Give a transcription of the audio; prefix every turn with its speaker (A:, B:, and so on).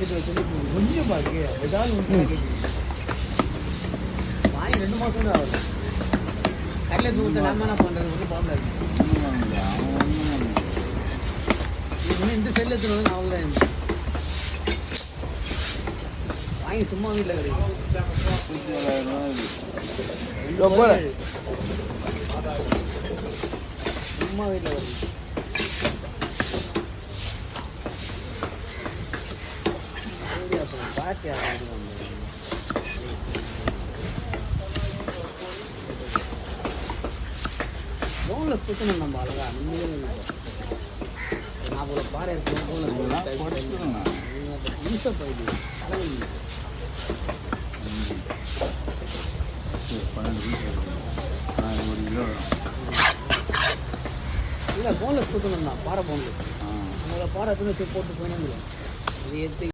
A: கொஞ்சம் பாக்கு ஏதாவது வாங்கி 2 மாதம் தான் ஆகுது. கல்ல தூக்கத்தை நம்ம என்ன பண்ணுறது ஒரு ப்ராப்ளம் இருக்கு. இன்னும் இந்த செல்லு எடுத்துன்னு அவ்வளோதான் வாங்கி சும்மா வீட்டில் கிடைக்கும். சும்மா வீட்டில் கிடைக்கும். பாட்டி போன்லெஸ் குத்தணும் நம்ம அழகா நிம்மதியாக நான் ஒரு பாறை இருக்கணும் போன்லெஸ் போயிடுது இல்லை போன்லெஸ் குத்தணும் தான் பாறை போன்லெஸ் உங்களை பாறை எடுத்துன்னு போட்டு போயினே அது ஏற்றி